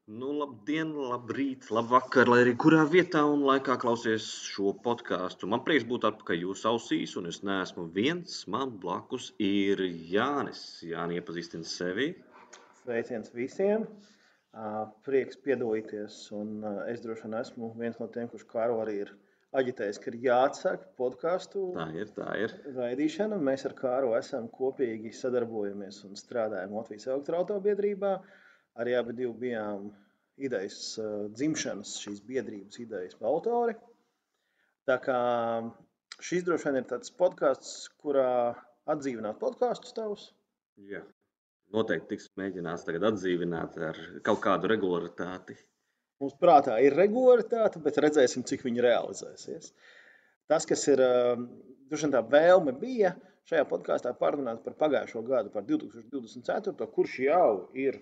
Labdien, labrīt, labvakar, lai arī kurā vietā un laikā klausies šo podkāstu. Man prieks būt atpakaļ jūsu ausīs, un es neesmu viens. Man blakus ir Jānis. Jāni, iepazīstini sevi. Sveiciens visiem! Prieks piedalīties, un es droši vien esmu viens no tiem, kurš Kāro arī ir aģitējis, ka ir jāatsāk podkāstu Tā ir. raidīšana. Mēs ar Kāro esam kopīgi sadarbojamies un strādājam Latvijas elektroautobiedrībā. Arī abi divi bijām idejas dzimšanas, šīs biedrības idejas autori. Tā kā šis droši vien ir tāds podkāsts, kurā atdzīvināt podkāstus tavus. Jā. Noteikti tiks mēģināts tagad atdzīvināt ar kaut kādu regularitāti. Mums prātā ir regularitāte, bet redzēsim, cik viņi realizēsies. Tas, kas ir tā vēlme bija šajā podkāstā parunāt par pagājušo gadu, par 2024, kurš jau ir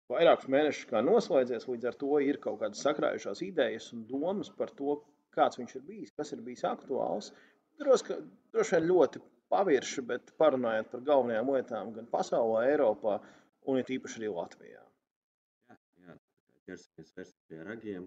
vairākus mēnešus kā noslēdzies, līdz ar to ir kaut kādas sakrājušās idejas un domas par to, kāds viņš ir bijis, kas ir bijis aktuāls. Droši vien ļoti pavirši, bet parunājot par galvenajām lietām gan pasaulē, Eiropā un it īpaši arī Latvijā. Jā, ķersimies pie ragiem.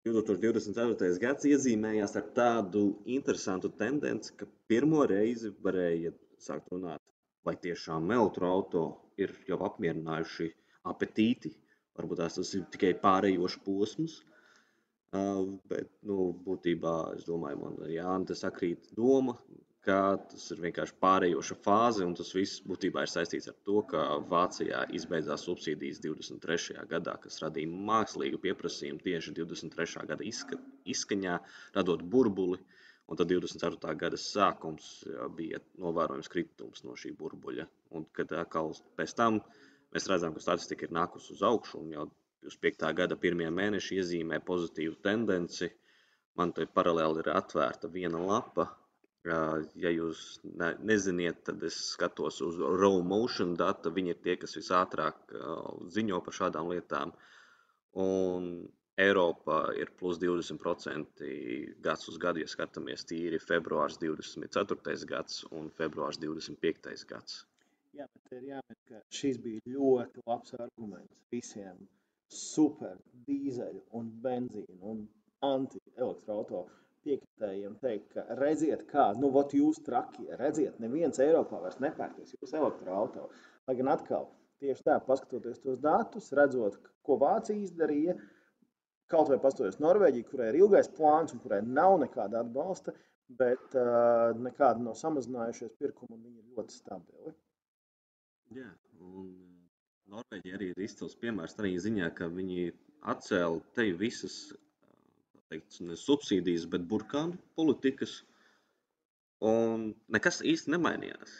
2024. gads iezīmējās ar tādu interesantu tendenci, ka pirmo reizi varēja sākt runāt, vai tiešām elektroauto ir jau apmierinājuši apetīti. Varbūt tas ir tikai pārējošs posms. Bet, būtībā, es domāju, man ar Jāni tas sakrīt doma, ka tas ir vienkārši pārējoša fāze, un tas viss būtībā ir saistīts ar to, ka Vācijā izbeidzās subsīdijas 23. gadā, kas radīja mākslīgu pieprasījumu tieši 23. gada izskaņā, radot burbuli, un tad 24. gada sākums bija novērojams kritums no šī burbuļa. Un kad atkal pēc tam mēs redzam, ka statistika ir nākusi uz augšu, un jau 25. gada pirmie mēneši iezīmē pozitīvu tendenci. Man te paralēli ir atvērta viena lapa. Ja jūs neziniet, tad es skatos uz Raw Motion data. Viņi ir tie, kas visātrāk ziņo par šādām lietām. Un Eiropā ir plus 20% gads uz gadu, ja skatāmies tīri februārs 24. gads un februārs 25. gads. Jā, bet ir jāmet, ka šis bija ļoti labs arguments visiem super dīzeļu un benzīnu un anti-elektroauto piekritējiem teikt, ka redziet kā, jūs trakie, redziet, neviens Eiropā vairs nepērties jūs elektroauto. Lai gan atkal, tieši tā, paskatoties tos datus, redzot, ko Vācija izdarīja, kaut vai paskatoties Norvēģiju, kurai ir ilgais plāns un kurai nav nekāda atbalsta, bet nekāda nav samazinājušies pirkumu un viņi ir ļoti stabili. Jā, un Norvēģija arī ir izcils piemērs tādā ziņā, ka viņi atcēla te visas ne subsīdijas, bet burkānu politikas, un nekas īsti nemainījās.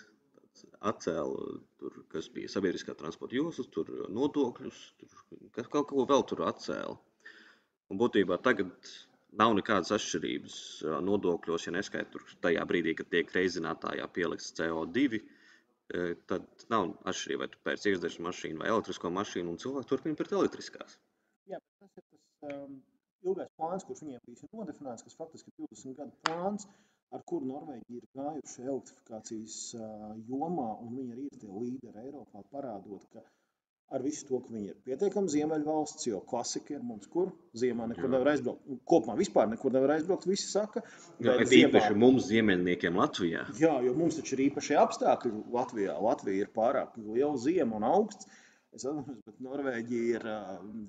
Atcēla tur, kas bija sabiedriskā transporta joslas, tur nodokļus, tur kaut ko vēl tur atcēla. Un būtībā tagad nav nekādas atšķirības nodokļos, ja neskait tur tajā brīdī, kad tiek reizinātājā pielikts CO2, tad nav atšķirība, vai tu pēc iekšzemes mašīnu vai elektrisko mašīnu, un cilvēki turpina pirkt elektriskās. Jā, bet tas ir tas ilgais plāns, kurš viņiem bija nodefinēts, kas faktiski ir 20 gadu plāns, ar kuru Norvēģija ir gājuši elektrifikācijas jomā, un viņi arī ir tie līderi Eiropā, parādot, ka ar visu to, ka viņi ir pietiekami ziemeļvalsts, jo klasika ir mums, kur ziemā nekur nevar aizbraukt. Kopumā vispār nekur nevar aizbraukt, visi saka. Bet īpaši mums ziemeļniekiem Latvijā. Jā, jo mums taču ir īpašie apstākļi Latvijā. Latvija ir pārāk liela ziema un augsts. Es atceros, bet Norvēģija ir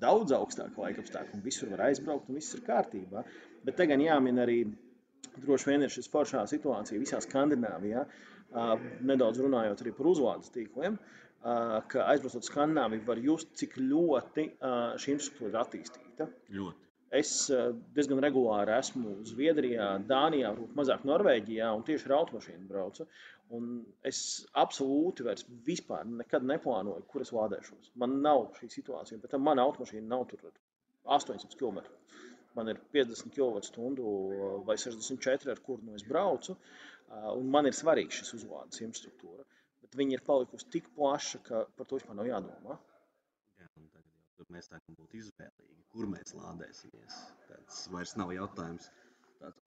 daudz augstāka laikapstākļa, un visur var aizbraukt, un viss ir kārtībā. Bet te gan jāmin arī, droši vien ir šis foršā situācija visā Skandināvijā, nedaudz runājot arī par uzlādes tīkliem, ka aizbraucot Skandināviju var just, cik ļoti šī infrastruktūra ir attīstīta. Ļoti. Es diezgan regulāri esmu Zviedrijā, Dānijā, mazāk Norvēģijā un tieši ar automašīnu braucu. Un es absolūti vairs vispār nekad neplānoju, kur es lādēšos. Man nav šī situācija, bet mana automašīna nav tur 800 km. Man ir 50 kWh vai 64, ar kuru es braucu. Un man ir svarīgs šis uzlādes infrastruktūra. Bet viņi ir palikusi tik plaša, ka par to vispār nav jādomā. Jā, un tagad jau tur mēs sākam būt izvēlīgi, kur mēs lādēsimies. Tas vairs nav jautājums.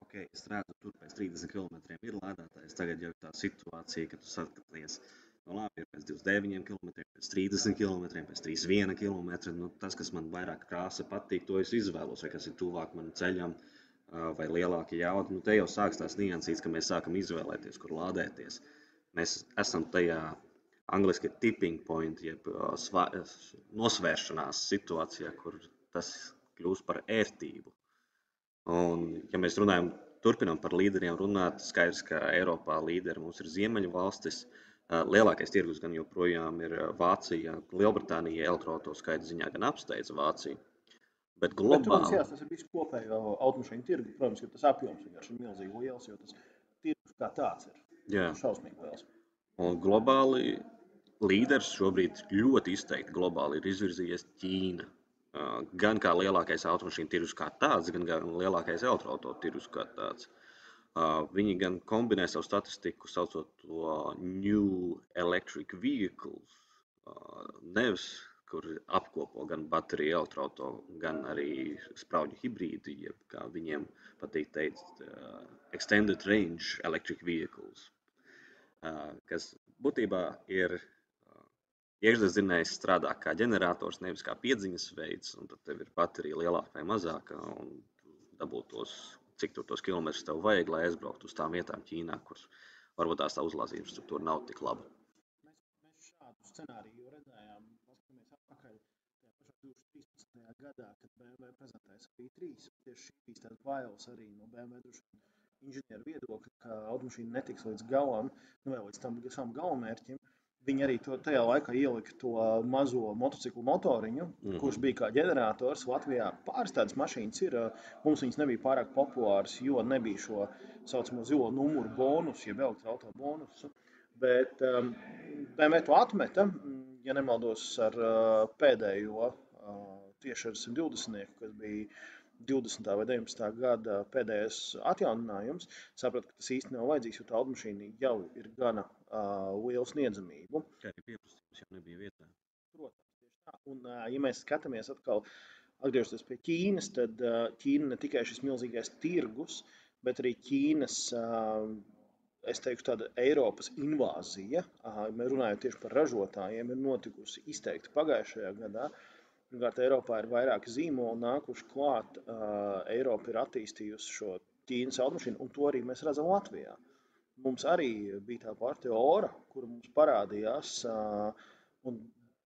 Okay, es redzu, tur pēc 30 km ir lādētājs. Tagad jau ir tā situācija, ka tu saskaties, Nu, labi, ir pēc 29 km, pēc 30 km, pēc 31 km. Nu, tas, kas man vairāk krāsa patīk, to es izvēlos, vai kas ir tuvāk man ceļam, vai lielāka jauda. Nu, te jau sāks tās niansītes, ka mēs sākam izvēlēties, kur lādēties. Mēs esam tajā angliski tipping point, jeb nosvēršanās situācijā, kur tas kļūst par ērtību. Un, ja mēs turpinām par līderiem runāt, skaidrs, ka Eiropā līderi mums ir Ziemeļu valstis. Lielākais tirgus gan joprojām ir Vācija, Lielbritānija elektroauto skaita ziņā gan apsteidza Vāciju. Bet globāli... Bet, tas ir visu kopējo automašīnu tirgu, protams, ka tas apjoms vienkārši ir milzīgi liels, jo tas tirgus kā tāds ir šausmīgi liels. Un globāli līderis šobrīd ļoti izteikti globāli ir izvirzījies Ķīna. Gan kā lielākais automašīnu tirgus kā tāds, gan lielākais elektroauto tirgus kā tāds. Viņi gan kombinē savu statistiku, saucot to New Electric Vehicles, nevis, kur apkopo gan bateriju elektroauto, gan arī sprauģu hibrīdi, jeb kā viņiem patīk teikt, Extended Range Electric Vehicles, kas būtībā ir iekšzemes strādā kā ģenerators, nevis kā piedziņas veids, un tad tev ir baterija lielāka vai mazāka, un dabūt cik tos kilometrus tev vajag, lai aizbrauktu uz tām vietām Ķīnā, kur varbūt tās tā uzlādes infrastruktūra nav tik laba. Mēs šādu scenāriju redzējām, paskatāmies atpakaļ tajā pašā 2013. gadā, kad BMW prezentēja savu i3. Tieši šī bija tāds bailes arī no BMW inženieru viedokļa, ka automašīna netiks līdz galam, vai līdz tam savam galamērķim. Viņi arī tajā laikā ielika to mazo motociklu motoriņu, kurš bija kā ģenerators. Latvijā pāris tādas mašīnas ir, mums viņas nebija pārāk populāras, jo nebija šo saucamo zilo numuru bonusu, jeb elektroauto bonusu. Bet BMW to atmeta, ja nemaldos, ar pēdējo, tieši ar 120, kas bija 20. vai 19. gada pēdējais atjauninājums, sapratu, ka tas īsti nav vajadzīgs, jo tā automašīna jau ir gana lielu sniedzamību. Kā arī pieprasījums jau nebija vietā. Protams, tieši tā. Un, ja mēs skatāmies atkal, atgriežoties pie Ķīnas, tad Ķīna ne tikai šis milzīgais tirgus, bet arī Ķīnas, es teikšu, tāda Eiropas invāzija, runājot tieši par ražotājiem, ir notikusi izteikti pagājušajā gadā. Pirmkārt, Eiropā ir vairāki zīmoli nākuši klāt. Eiropa ir attīstījusi šo Ķīnas automašīnu, un to arī mēs redzam Latvijā. Mums arī bija tā partija Ora, kura mums parādījās, un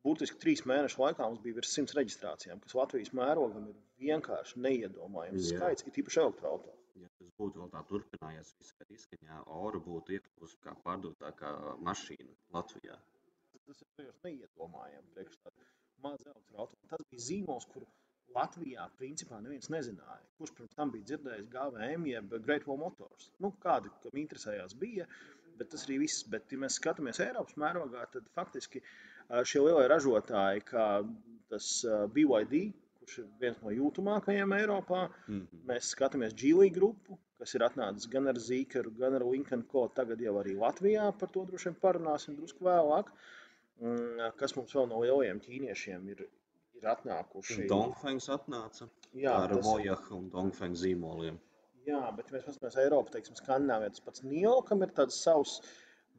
būtiski 3 mēnešu laikā mums bija virs 100 reģistrācijām, kas Latvijas mērogam ir vienkārši neiedomājams skaits, ir tīpaši elektroauto. Ja tas būtu vēl tā turpinājies visā izskaņā, Ora būtu iekļuvusi kā pārdotākā mašīna Latvijā. Tas ir neiedomājami priekš tādu mazu elektroauto. Tas bija zīmols, kuru Latvijā principā neviens nezināja. Kurš pirms tam bija dzirdējis GVM, jeb Great Wall Motors. Kādi, kam interesējās, bija, bet tas arī viss. Bet, ja mēs skatāmies Eiropas mērogā, tad faktiski šie lielie ražotāji, kā tas BYD, kurš ir viens no jūtamākajiem Eiropā, mēs skatāmies Geely grupu, kas ir atnācis gan ar Zeekru, gan ar Lincoln Co. Tagad jau arī Latvijā, par to droši vien parunāsim drusku vēlāk. Kas mums vēl no lielajiem ķīniešiem ir atnākuši. Dongfengs atnāca ar Voyahu un Dongfeng zīmoliem. Jā, bet ja mēs paskatāmies Eiropu, teiksim, Skandināvijā, tas pats NIO, kam ir tāds savs,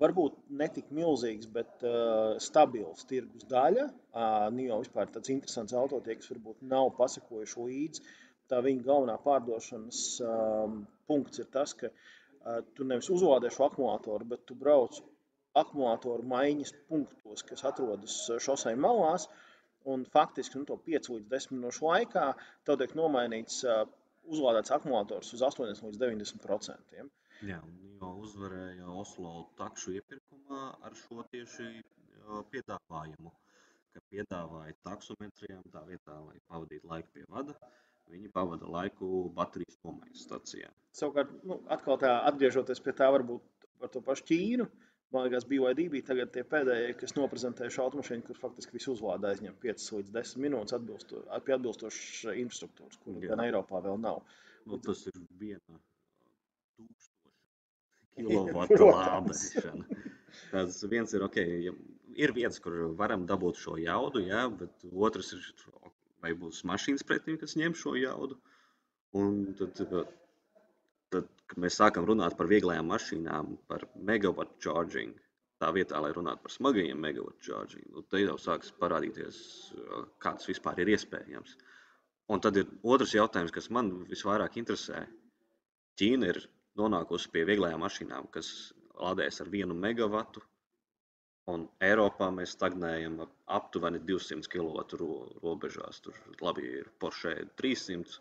varbūt netik milzīgs, bet stabils tirgus daļa. NIO vispār tāds interesants auto, tie, kas varbūt nav pasakojuši līdz. Tā viņa galvenā pārdošanas punkts ir tas, ka tu nevis uzlādē šo akumulātoru, bet tu brauc akumulātoru maiņas punktos, kas atrodas šosei malās, un faktiski to 5 līdz 10 minūšu laikā tev tiek nomainīts uzlādēts akumulators uz 80 līdz 90%. Jā, un jau uzvarēja Oslo takšu iepirkumā ar šo tieši piedāvājumu, ka piedāvāja taksometrijām tā vietā, lai pavadītu laiku pie vada, viņi pavada laiku baterijas nomaiņas stacijā. Savukārt, atkal tā atgriežoties pie tā varbūt par to pašu Ķīnu, man liekas, BYD bija tagad tie pēdējie, kas noprezentēja šo automašīnu, kur faktiski visu uzlāde aizņem 5 līdz 10 minūtes pie atbilstošas infrastruktūras, kur gan Eiropā vēl nav. Tas ir 1000 kilovatu lādēšana. Tas viens ir, ir vietas, kur varam dabūt šo jaudu, jā, bet otrs ir, vai būs mašīnas pretim, kas ņem šo jaudu. Un tad, kad mēs sākam runāt par vieglajām mašīnām, par megawatt charging, tā vietā, lai runātu par smagajiem megawatu charging, te jau sāks parādīties, kā tas vispār ir iespējams. Un tad ir otrs jautājums, kas man visvairāk interesē. Ķīna ir nonākusi pie vieglajām mašīnām, kas lādējas ar 1 megavatu, un Eiropā mēs stagnējam aptuveni 200 kW robežās. Tur labi ir Porsche 300,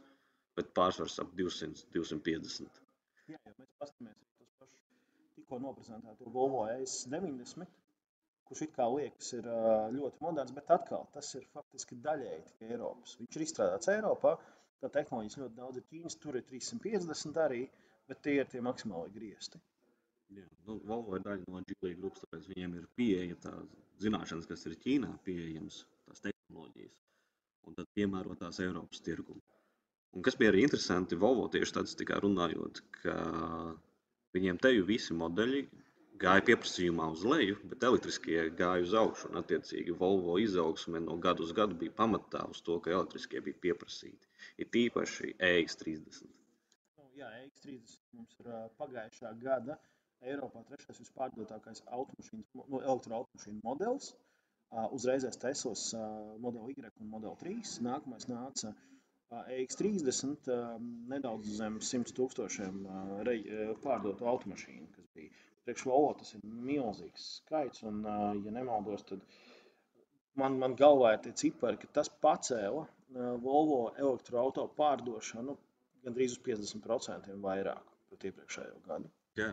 bet pārsvars ap 200-250. Jā, ja mēs paskatāmies tos pašus tikko noprezentēto Volvo S90, kurš it kā liekas ir ļoti moderns, bet atkal tas ir faktiski daļēji tikai Eiropas. Viņš ir izstrādāts Eiropā, tā tehnoloģijas ļoti daudz ir Ķīnas, tur ir 350 arī, bet tie ir tie maksimāli griezti. Jā, Volvo ir daļa no Geely grupas, tāpēc viņiem ir pieeja tās zināšanas, kas ir Ķīnā pieejams, tās tehnoloģijas, un tad piemēro tās Eiropas tirgumu. Un kas bija arī interesanti Volvo tieši statistikā runājot, ka viņiem teju visi modeļi gāja pieprasījumā uz leju, bet elektriskie gāja uz augšu, un attiecīgi Volvo izaugsme no gadu uz gadu bija pamatā uz to, ka elektriskie bija pieprasīti. Ir tīpaši EX30. Jā, EX30 mums ir pagājušā gada Eiropā trešais vispārdotākais elektroautomašīnu modelis. Uzreizēs Teslas Model Y un Model 3. Nākamais nāca EX30 nedaudz zem 100,000 pārdotu automašīnu, kas bija. Priekš Volvo tas ir milzīgs skaits, un, ja nemaldos, tad man galvā ir tie cipari, ka tas pacēla Volvo elektroauto pārdošanu gandrīz uz 50% vairāk pret iepriekšējo gadu. Jā.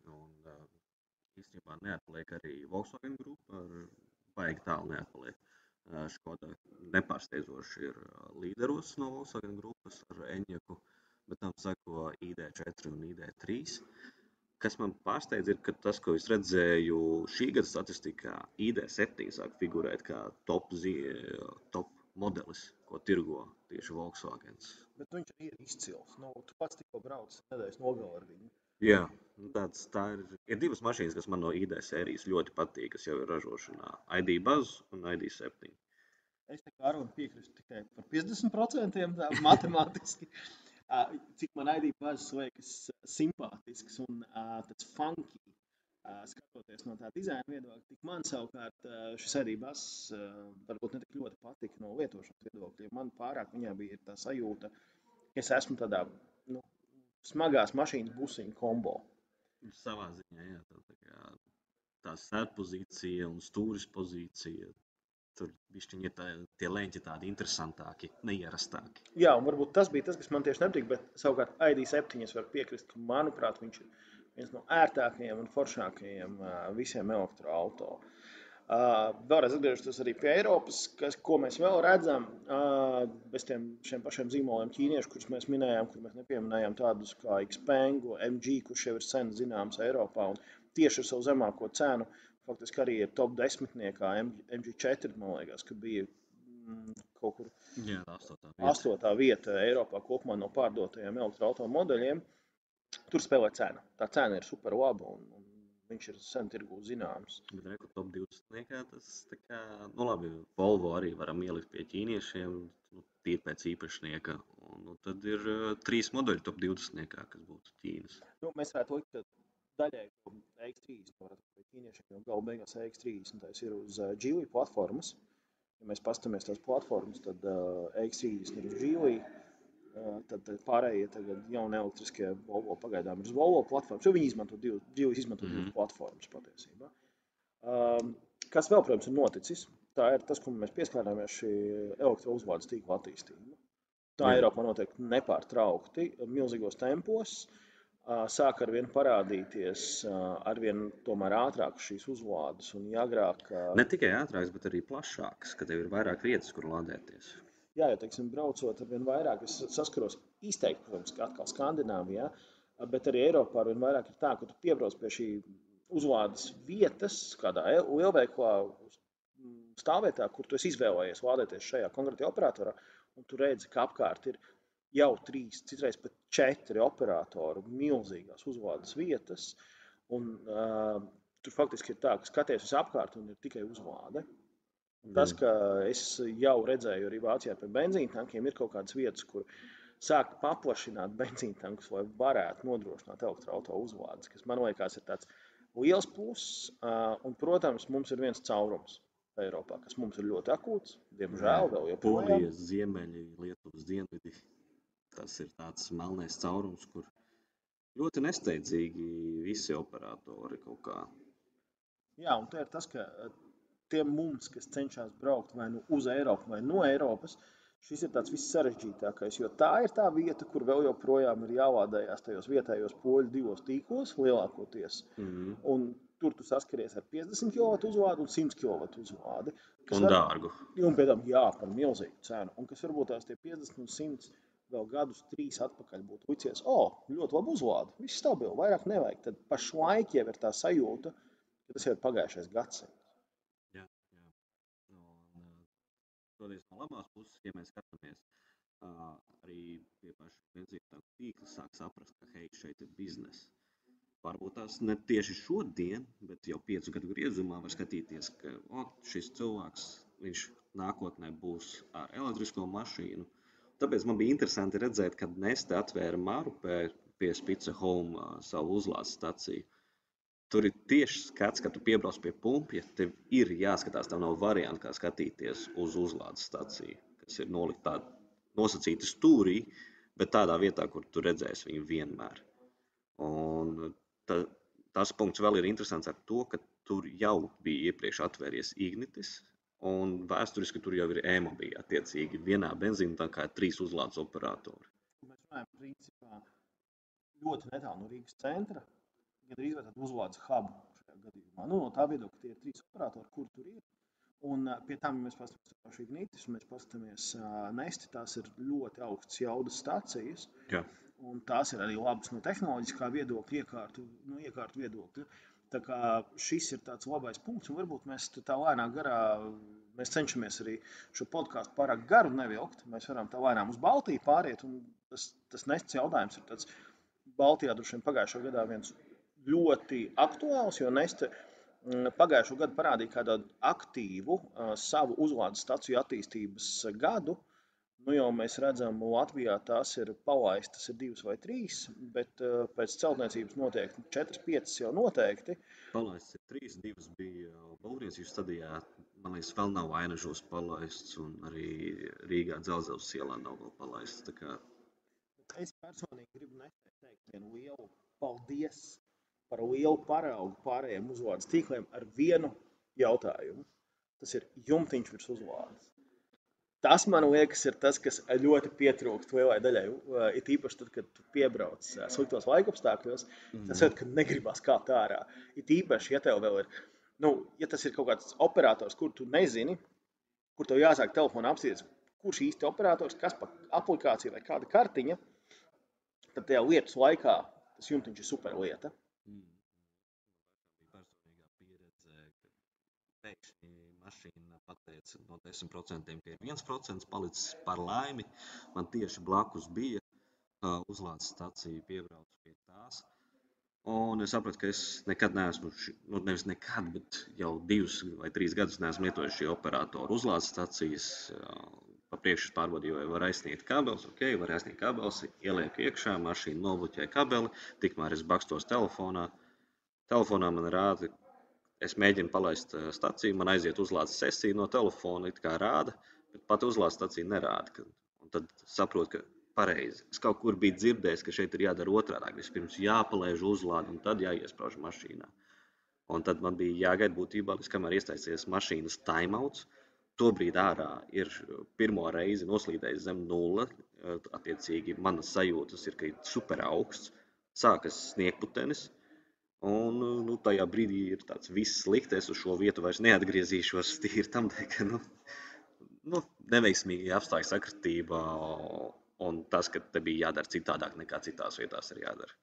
Un īstenībā neatpaliek arī Volkswagen grupa, baigi tālu neatpaliek. Škoda nepārsteidzoši ir līderos no Volkswagen grupas ar Eņaku, bet tam sako ID4 un ID3. Kas man pārsteidz ir, ka tas, ko es redzēju šī gada statistikā, ID7 sāk figurēt kā top modelis, ko tirgo tieši Volkswagens. Bet viņš ir izcils. Tu pats tikko brauc nedēļas nogalē ar viņu. Jā, tā ir divas mašīnas, kas man no ID sērijas ļoti patīk, kas jau ir ražošanā. ID Buzz un ID7. Es te kā Arun piekristu tikai par 50% matemātiski. Cik man ID Buzz liekas simpātisks un tāds funky, skatoties no tā dizaina viedokļa, tik man savukārt šis ID Buzz varbūt ne tik ļoti patika no lietošanas viedokļa. Man pārāk viņā bija tā sajūta, ka es esmu tādā smagās mašīnas busiņu kombo. Savā ziņā, jā, tā sēdpozīcija un stūris pozīcija, tur bišķiņi ir tie leņķi tādi interesantāki, neierastāki. Jā, un varbūt tas bija tas, kas man tieši nepatīk, bet savukārt ID7 es varu piekrist, ka, manuprāt, viņš ir viens no ērtākajiem un foršākajiem visiem elektroauto. Vēlreiz atgriežoties arī pie Eiropas, ko mēs vēl redzam, bez šiem pašiem zīmoliem ķīniešu, kurus mēs minējām, kur mēs nepieminējām tādus kā Xpeng, MG, kurš jau ir sen zināms Eiropā un tieši ar savu zemāko cenu, faktiski arī ir top 10-niekā MG4, man liekas, ka bija kaut kur 8. vieta Eiropā kopumā no pārdotajiem elektroauto modeļiem. Tur spēlē cena. Tā cena ir super laba un viņš ir sen tirgū zināms. Bet reku top 20-niekā tas tā kā, labi, Volvo arī varam ielikt pie ķīniešiem, tīri pēc īpašnieka. Un tad ir 3 modeļi top 20-niekā, kas būtu Ķīnas. Mēs varētu likt daļai EX30, pie ķīniešiem, jo galu beigās EX30 ir uz Geely platformas. Ja mēs pastamies tās platformas, tad EX30 ir uz Geely. Tad pārējie tagad jauni elektriskie Volvo pagaidām ir uz Volvo platformas, jo viņi izmanto divas platformas patiesībā. Kas vēl, protams, ir noticis, tā ir tas, ko mēs pieskārāmies šī elektrouzlādes tīkla attīstība. Tā Eiropā notiek nepārtraukti, milzīgos tempos, sāk arvien parādīties arvien tomēr ātrāk šīs uzlādes un agrāk. Ne tikai ātrāks, bet arī plašāks, ka tev ir vairāk vietas, kur lādēties. Jā, jo, teiksim, braucot arvien vairāk, es saskaros izteikti, protams, ka atkal Skandināvijā, bet arī Eiropā arvien vairāk ir tā, ka tu piebrauc pie šī uzlādes vietas, kādā lielveiklā stāvvietā, kur tu esi izvēlējies lādēties šajā konkrētajā operatorā, un tu redzi, ka apkārt ir jau 3, citreiz pat 4 operatoru milzīgās uzlādes vietas, un tur faktiski ir tā, ka skaties visapkārt un ir tikai uzlāde. Tas, ka es jau redzēju arī Vācijā pie benzīntankiem, ir kaut kādas vietas, kur sāk paplašināt benzīntankus, lai varētu nodrošināt elektroauto uzlādes, kas man liekas ir tāds liels pluss, un, protams, mums ir viens caurums Eiropā, kas mums ir ļoti akūts, diemžēl vēl joprojām. Polija, ziemeļi, Lietuvas dienvidi. Tas ir tāds melnais caurums, kur ļoti nesteidzīgi visi operatori kaut kā. Jā, un te ir tas, ka tiem mums, kas cenšas braukt vai nu uz Eiropu vai no Eiropas, šis ir tāds viss sarežģītākais, jo tā ir tā vieta, kur vēl joprojām ir jāvādējās tajos vietējos poļu divos tīklos lielākoties. Un tur tu saskaries ar 50 kW uzlādi un 100 kW uzlādi. Un dārgu. Un pēc tam, jā, par milzīgu cenu. Un kas varbūt tās tie 50 un 100 vēl gadus 3 atpakaļ būtu licies, ļoti labi uzlādi, viss stabili, vairāk nevajag. Tad pašlaik jau ir tā sajūta, ka tas jau ir pagājušais gadsimts. Jā. Toties no labās puses, ja mēs skatāmies, arī pie paša benzīna tīkla sāk saprast, ka hei, šeit ir biznesa. Varbūt tās ne tieši šodien, bet jau 5 gadu griezumā var skatīties, ka šis cilvēks, viņš nākotnē būs ar elektrisko mašīnu. Tāpēc man bija interesanti redzēt, kad Neste atvēra Marupē pie Spice Home savu uzlādes staciju. Tur ir tieši skats, ka tu piebrauc pie pumpja, tev ir jāskatās, tev nav varianti, kā skatīties uz uzlādes staciju, kas ir nosacīta stūrī, bet tādā vietā, kur tu redzēsi viņu vienmēr. Un tas punkts vēl ir interesants ar to, ka tur jau bija iepriekš atvēries Ignitis, un vēsturiski tur jau ir e-mobija, attiecīgi vienā benzīntankā ir 3 uzlādes operatori. Mēs runājam, principā, ļoti netālu no Rīgas centra, gandrīz vai tādu uzlādes hubu šajā gadījumā. No tā viedokļa tie ir 3 operatori, kur tur ir. Un pie tām, ja mēs paskatāmies pašu Ignitis, un mēs paskatāmies Nesti, tās ir ļoti augstas jaudas stacijas. Jā. Un tās ir arī labas no tehnoloģiskā viedokļa, iekārtu viedokļa. Tā kā šis ir tāds labais punkts, un varbūt mēs tā lēnā garā, mēs cenšamies arī šo podcastu pārāk garu nevilkt. Mēs varam tā lēnām uz Baltiju pāriet, un tas Nestes jautājums ir tāds Baltijā droši vien pagājušā gadā viens ļoti aktuāls, jo Neste pagājušo gadu parādīja kādu aktīvu savu uzlādes staciju attīstības gadu. Nu jau mēs redzam, Latvijā tās ir palaistas 2 vai 3, bet pēc celtniecības noteikti 4, 5 jau noteikti. Palaistas ir 3, 2 bija Balgriencijas stadijā, man liekas, vēl nav Ainažos palaists, un arī Rīgā Dzelzceļa ielā nav vēl palaists. Tā kā... Es personīgi gribu teikt vienu lielu paldies par lielu paraugu pārējiem uzlādes tīkliem ar vienu jautājumu. Tas ir jumtiņš virs uzlādes. Tas, man liekas, ir tas, kas ļoti pietrūkst lielai daļai. It īpaši tad, kad tu piebrauc sliktos laikapstākļos, tas ir, ka negribas kāpt ārā. It īpaši, ja tev vēl ir, ja tas ir kaut kāds operators, kur tu nezini, kur tev jāsāk telefonā apstīties, kurš īsti operators, kas pa aplikācija vai kāda kartiņa, tad tajā lietas laikā tas jumtiņš ir super lieta. Personīgā pieredze, ka pēkšņi mašīna pateica no 10%, ka ir 1% palicis par laimi. Man tieši blakus bija uzlādes stacija, piebraucu pie tās. Un es sapratu, ka es nekad neesmu, nevis nekad, bet jau 2 vai 3 gadus neesmu lietojis šī operatoru uzlādes stacijas. Pa priekšu pārbaudīju, vai var aizsniegt kabelis. Var aizsniegt kabelis, ielieku iekšā, mašīna nobloķēja kabeli, tikmēr es bakstos telefonā. Telefonā man rāda, es mēģinu palaist staciju, man aiziet uzlādes sesija no telefona, it kā rāda, bet pat uzlādes stacija nerāda. Un tad saprotu, ka pareizi. Es kaut kur biju dzirdējis, ka šeit ir jādara otrādāk. Vispirms jāpalaiž uzlādi un tad jāiesprauž mašīnā. Un tad man bija jāgaida būtībā, līdz kamēr iestāsies mašīnas timeouts. Tobrīd ārā ir pirmo reizi noslīdējis zem 0. Attiecīgi manas sajūtas ir, ka ir super augsts, sākas sniegputenis. Un tajā brīdī ir tāds viss slikti, es uz šo vietu vairs neatgriezīšos tīri tam, ka neveiksmīgi apstākļu sakritība un tas, ka te bija jādara citādāk nekā citās vietās ir jādara.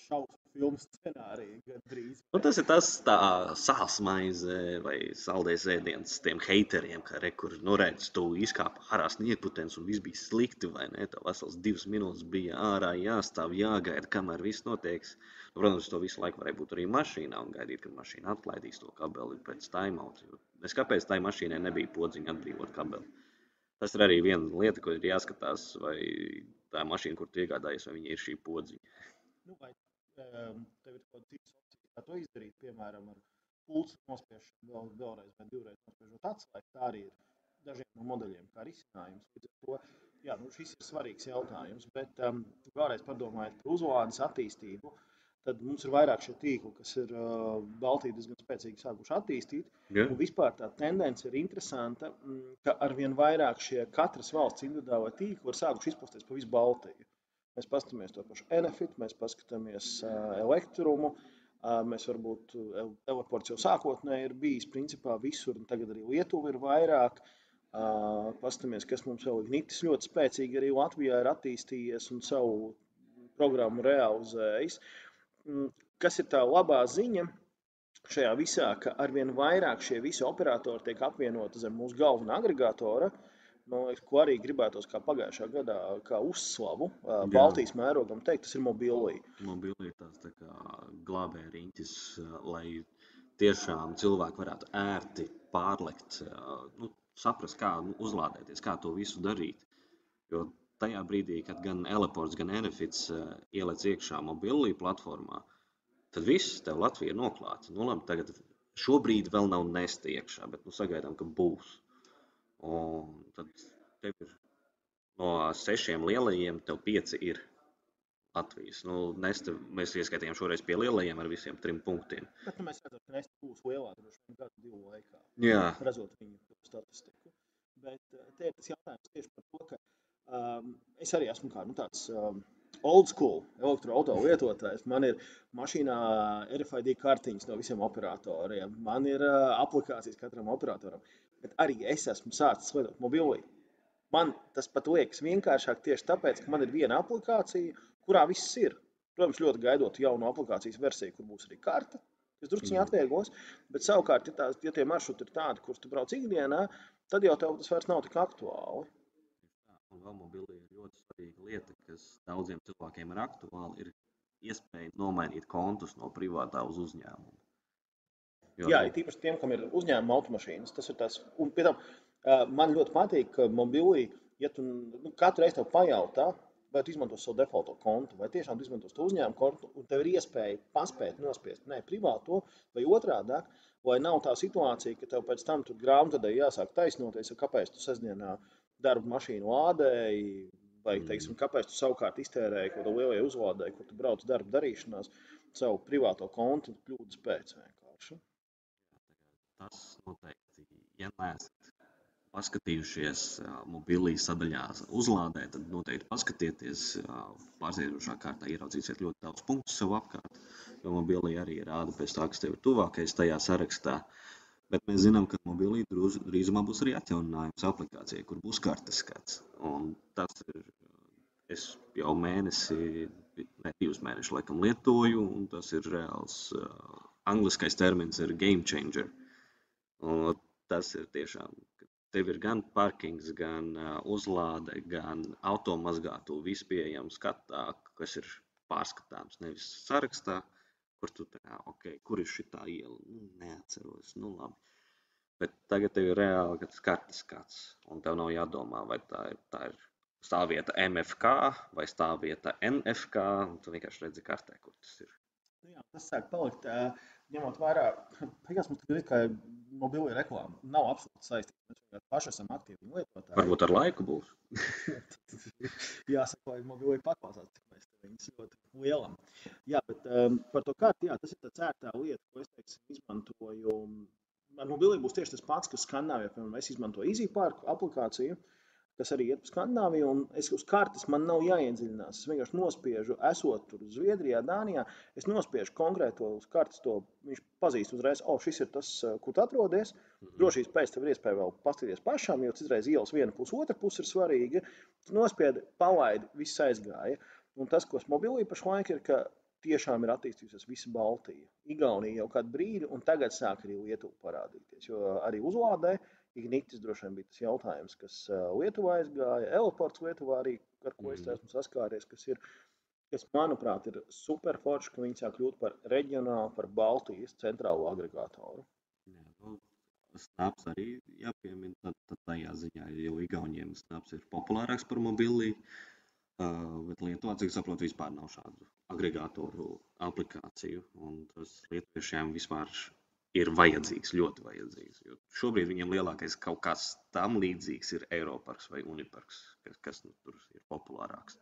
Šausmu filmu scenāriju gandrīz. Tas ir tā sālsmaize vai saldējs ēdiens tiem heiteriem, ka kur redz, tu izkāpa ārā sniegputens un viss bija slikti, vai ne? Tev vesels 2 minūtes bija ārā jāstāv, jāgaida, kamēr viss notieks. Protams, to visu laiku varēja būt arī mašīnā un gaidīt, kad mašīna atlaidīs to kabeli pēc timeout. Es kāpēc tai mašīnai nebija podziņa atbrīvot kabeli? Tas ir arī viena lieta, ko ir jāskatās, vai tā mašīna, kur tu iegādājies, vai viņa ir šī podziņa. Vai tev ir kaut kāds cits opcijas, kā to izdarīt, piemēram, ar pulsu nospiešanu vēlreiz vai divreiz nospiežot atslēgu, tā arī ir dažiem no modeļiem kā risinājums. Līdz ar to, jā, šis ir svarīgs jautājums, bet vēlreiz padomājiet par uzlādes attīstību. Tad mums ir vairāk šie tīkli, kas ir Baltija diezgan spēcīgi sākuši attīstīt. Jā. Un vispār tā tendence ir interesanta, ka arvien vairāk šie katras valsts individuālai tīkli ir sākuši izplasties pa visu Baltiju. Mēs paskatāmies to pašu Enefit, mēs paskatāmies Elektrumu, mēs varbūt Eleports jau sākotnēji ir bijis principā visur, un tagad arī Lietuva ir vairāk. Paskatāmies, kas mums vēl Ignitis ļoti spēcīgi arī Latvijā ir attīstījies un savu programmu realizējis. Kas ir tā labā ziņa šajā visā, ka arvien vairāk šie visi operatori tiek apvienoti zem mūsu galvenā agregātora, ko arī gribētos kā pagājušā gadā kā uzslavu Baltijas mērogam teikt, tas ir Mobilī. Mobilī ir tāds tā kā glābēja riņķis, lai tiešām cilvēki varētu ērti pārlekt, saprast, kā uzlādēties, kā to visu darīt. Jo tajā brīdī, kad gan Eleports, gan Enefits ielēc iekšā Mobilī platformā, tad viss tev Latvija ir noklāta. Labi, tagad šobrīd vēl nav nesta iekšā, bet sagaidām, ka būs. Un tad tev ir no 6 lielajiem, tev 5 ir Latvijas. Nesta mēs ieskaitījām šoreiz pie lielajiem ar visiem 3 punktiem. Bet mēs redzam, ka Nesta būs lielā gadu 2 laikā. Jā. Redzot viņu statistiku. Bet te ir tas jautājums tieši par to, ka es arī esmu kā tāds old school elektroauto lietotājs. Man ir mašīnā RFID kartiņas no visiem operatoriem. Man ir aplikācijas katram operatoram. Bet arī es esmu sācis lietot Mobilī. Man tas pat liekas vienkāršāk tieši tāpēc, ka man ir viena aplikācija, kurā viss ir. Protams, ļoti gaidot jaunu aplikācijas versiju, kur būs arī karta, kas drusciņi atvieglos. Bet savukārt, ja tie maršruti ir tādi, kurus tu brauc ikdienā, tad jau tev tas vairs nav tik aktuāli. Un vēl Mobilī ir ļoti svarīga lieta, kas daudziem cilvēkiem ir aktuāli, ir iespēja nomainīt kontus no privātā uz uzņēmumu. Jā, ir tīpaši tiem, kam ir uzņēmuma automašīnas. Tas ir tas, un pie tam man ļoti patīk, ka Mobilī, ja tu katru reizi tev pajautā, vai tu izmanto savu defaulto kontu, vai tiešām tu izmanto savu uzņēmumu kontu, un tev ir iespēja paspēt nospiest privāto vai otrādāk, lai nav tā situācija, ka tev pēc tam tur grāmatvedēji jāsāk taisnoties, kāpēc tu sestdienā darba mašīnu lādēji, vai, teiksim, kāpēc tu savukārt iztērēji kaut ko lielajai uzlādēji, kur tu brauc darba darīšanās, savu privāto kontu kļūdas pēc vienkārši. Tas noteikti, ja neesat paskatījušies Mobilī sadaļā uzlādē, tad noteikti paskatieties, pārsteidzošā kārtā ieraudzīsiet ļoti daudz punktus sev apkārt, jo Mobilī arī rāda pēc tā, kas tev ir tuvākais tajā sarakstā. Bet mēs zinām, ka Mobilī drīzumā būs arī atjauninājums aplikācijai, kur būs kartes skats. Un tas ir, es jau mēnesi, ne 2 mēnešus laikam lietoju, un tas ir reāls, angliskais termins ir game changer. Un tas ir tiešām, ka tev ir gan parkings, gan uzlāde, gan automazgātu, viss pieejams skatā, kas ir pārskatāms, nevis sarakstā, kur tu kur ir šitā iela? Neatceros, labi. Bet tagad tev ir reāli kartes skats, un tev nav jādomā, vai tā ir stāvvieta MFK vai stāvvieta NFK, un tu vienkārši redzi kartē, kur tas ir. Jā, tas sāk palikt, ņemot vērā, beigās mums tagad ir kā Mobilī reklāma. Nav absolūti saistīta. Mēs paši esam aktīvi lietotāji. Varbūt ar laiku būs. Jāsaka, lai Mobilī paklausās, cik mēs viņus ļoti lielam. Jā, bet par to kārtu, tas ir tāds ērtā lieta, ko es, teiksim, izmantoju. Ar Mobilī būs tieši tas pats, kas Skandināvijā, piemēram, es izmantoju EasyPark aplikāciju, kas arī iet uz Skandināviju, un es uz kartes man nav jāiedziļinās. Es vienkārši nospiežu, esot tur Zviedrijā, Dānijā, es nospiežu konkrēto uz kartes to, viņš pazīst uzreiz, šis ir tas, kur tu atrodies. Drošības pēc tev ir iespēja vēl pastīties pašām, jo citreiz ielas viena puse, otra puse ir svarīga. Tu nospiedi, palaidi, viss aizgāja. Un tas, ko Mobilī pašlaik ir, ka tiešām ir attīstījusies visa Baltija. Igaunija jau kādu brīdi, un tagad sāk arī Lietuva parādīties, jo arī uzlādē Ignitis droši vien bija tas jautājums, kas Lietuvā aizgāja, Eleports Lietuvā arī, ar ko es esmu saskāries, kas, manuprāt, ir super forši, ka viņi sāk kļūt par reģionālu, par Baltijas centrālo agregātoru. Jā, Snaps arī jāpiemina, tad tajā ziņā, jo Igauniem Snaps ir populārāks par Mobilī. Bet Lietuvā, cik saprotu, vispār nav šādu agregātoru aplikāciju, un tas lietuviešiem vispār ir vajadzīgs, ļoti vajadzīgs. Jo šobrīd viņiem lielākais kaut kas tam līdzīgs ir Eiroparks vai Uniparks, kas tur ir populārāks.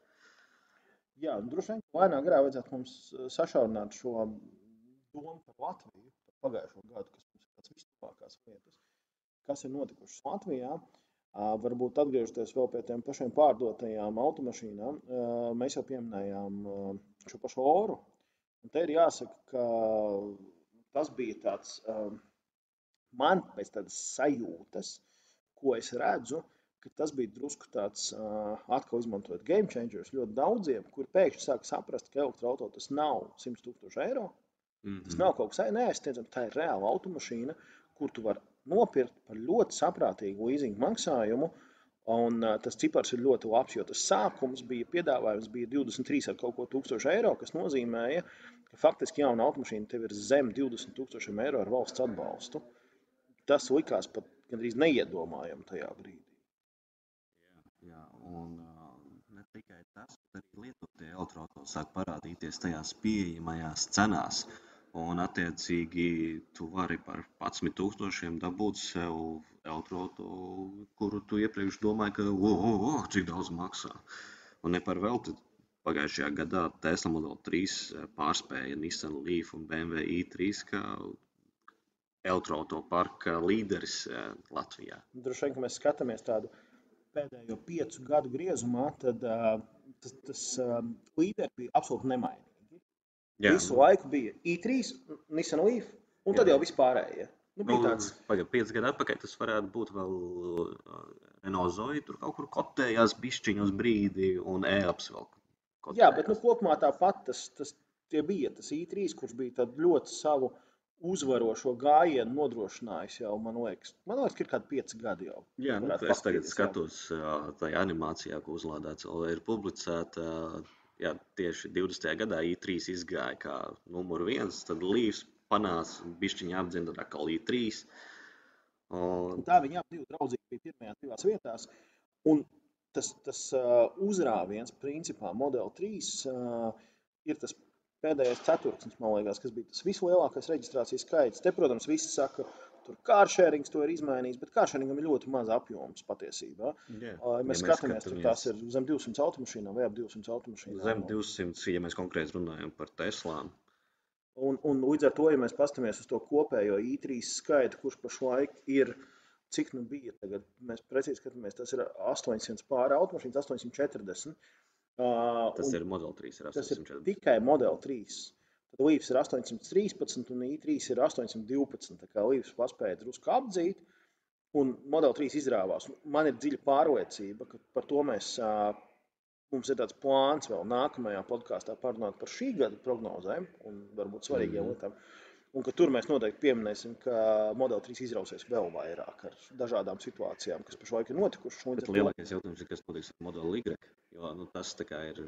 Jā, droši vien, ka lēnā garā vajadzētu mums sašaurināt šo domu par Latviju, par pagājušo gadu, kas mums ir tāds vistuvākās lietas, kas ir notikušas Latvijā. Varbūt atgriežoties vēl pie tiem pašiem pārdotajām automašīnām, mēs jau pieminējām šo pašu Oru. Un te ir jāsaka, ka tas bija tāds, man pēc tādas sajūtas, ko es redzu, ka tas bija drusku tāds, atkal izmantojot game changers ļoti daudziem, kuri pēkšņi sāka saprast, ka elektroauto tas nav 100,000 eiro. Tas nav kaut kas neaizsniedzams, tā ir reāla automašīna, kur tu vari nopirkt par ļoti saprātīgu leasing maksājumu, un tas cipars ir ļoti labs, jo tas sākums bija piedāvājums bija 23 ar kaut ko 1000 eiro, kas nozīmēja, ka faktiski jauna automašīna tev ir zem 20,000 eiro ar valsts atbalstu. Tas likās pat gandrīz neiedomājami tajā brīdī. Jā, un ne tikai tas, bet arī lietotie elektroautori sāk parādīties tajās pieejamajās cenās. Un, attiecīgi, tu vari par 11,000 dabūt sev elektroauto, kuru tu iepriekš domāji, ka cik daudz maksā. Un ne par velti pagājušajā gadā Tesla Model 3 pārspēja Nissan Leaf un BMW i3 kā elektroauto parka līderis Latvijā. Droši vien, ka mēs skatāmies tādu pēdējo 5 gadu griezumā, tad tas līderi bija absolūti nemainīgi. Visu laiku bija i3, Nissan Leaf, un tad jau vispārējie. Tāds... 5 gadu atpakaļ tas varētu būt vēl Renault Zoe, tur kaut kur kotējās bišķiņos brīdi, un e-ups vēl kotējās. Jā, bet kopumā tāpat tie bija tas i3, kurš bija tad ļoti savu uzvarošo gājienu nodrošinājis jau, man liekas, ka ir kādi 5 gadi jau. Jā, es tagad skatos tajā animācijā, ko uzlādēts, ir publicēta. Jā, tieši 20. gadā i3 izgāja kā numur 1, tad Leafs panāca bišķiņa apdzīna atkal i3. Un tā viņi divi draudzīgi bija pirmajās 2 vietās. Un tas uzrāviens, principā, Model 3 ir tas pēdējais ceturksnis, man liekas, kas bija tas vislielākais reģistrācijas skaits. Te, protams, visi saka, tur carsharings to ir izmainījis, bet carsharingam ir ļoti maz apjoms patiesībā. Mēs skatāmies, tur tās ir zem 200 automašīnām vai ap 200 automašīnām. Zem 200, ja mēs konkrēti runājam par Teslām. Un līdz ar to, ja mēs pastamies uz to kopējo i3 skaitu, kurš pašlaik ir, cik nu bija tagad, mēs precīzi skatāmies, tas ir 800 pāri automašīnas, 840. Tas ir Model 3, ir 840. Tas ir tikai Model 3. Tad Leafs ir 813 un i3 ir 812. Tā kā Leafs paspēja drusku apdzīt un Model 3 izrāvās. Man ir dziļa pārliecība, ka par to mums ir tāds plāns vēl nākamajā podkāstā parunāt par šī gada prognozēm un varbūt svarīgiem lietām. Un ka tur mēs noteikti pieminēsim, ka Model 3 izrausies vēl vairāk ar dažādām situācijām, kas pašlaik ir notikušas. Bet lielākais jautājums ir, kas notiks ar Model Y, jo tas tā kā ir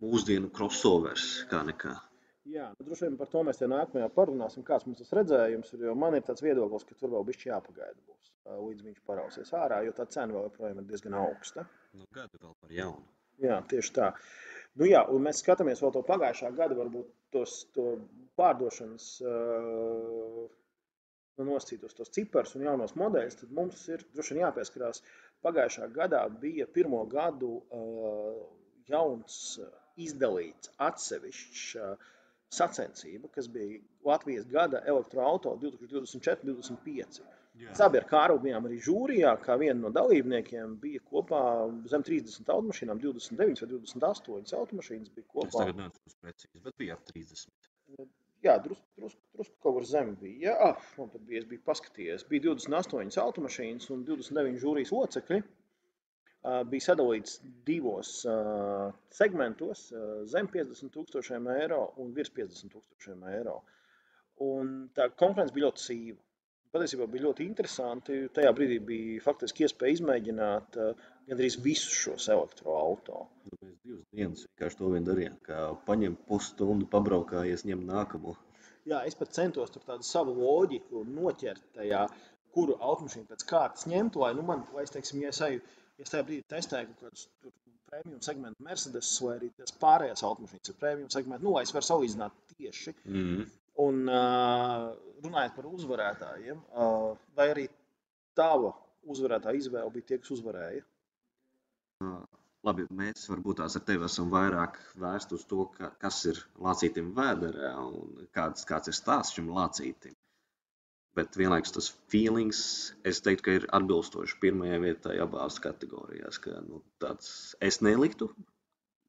mūsdienu crossovers kā nekā. Jā, droši vien par to mēs te nākamajā parunāsim, kāds mums tas redzējums ir, jo man ir tāds viedoklis, ka tur vēl bišķi jāpagaida būs, līdz viņš parausies ārā, jo tā cena vēl joprojām ir diezgan augsta. Gadu vēl par jaunu. Jā, tieši tā. Jā, un mēs skatāmies vēl to pagājušā gada, varbūt to pārdošanas nosacītos tos cipars un jaunos modeļus, tad mums ir droši vien jāpieskarās. Pagājušā gadā bija pirmo gadu jauns izdalīts atsevišķs sacensība, kas bija Latvijas gada elektroauto 2024-2025. Abi ar Kārlu bijām arī žūrijā, kā viena no dalībniekiem bija kopā zem 30 automašīnām, 29 vai 28 automašīnas bija kopā. Es tagad neatceros precīzi, bet bija ap 30. Jā, drusku kaut kur zem bija. Jā, man pat bija, es biju paskatījies. Bija 28 automašīnas un 29 žūrijas locekļi. Bija sadalīts 2 segmentos, zem 50,000 eiro un virs 50,000 eiro. Un tā konference bija ļoti sīva. Patiesībā bija ļoti interesanti. Tajā brīdī bija faktiski iespēja izmēģināt gandrīz visus šos elektroauto. Mēs 2 dienas vienkārši to vien darījām, kā paņem pusstundu, pabraukājies, ņem nākamo. Jā, es pat centos tur tādu savu loģiku noķert tajā, kuru automašīnu pēc kārtas ņemtu, lai es teiksim, ja es tajā brīdī testēju kaut kādus premium segmenta Mercedes vai arī tas pārējās automašīnas ir premium segmenta. Nu, es varu salīdzināt tieši. Un runājot par uzvarētājiem, vai arī tava uzvarētāja izvēle bija tie, kas uzvarēja? Labi, mēs varbūt tās ar tevi esam vairāk vērsti uz to, kas ir lācītim vēderē un kāds ir stāsts šim lācītim. Bet vienlaikus tas feelings, es teiktu, ka ir atbilstoši pirmajai vietai abās kategorijās. Ka, tāds es neliktu,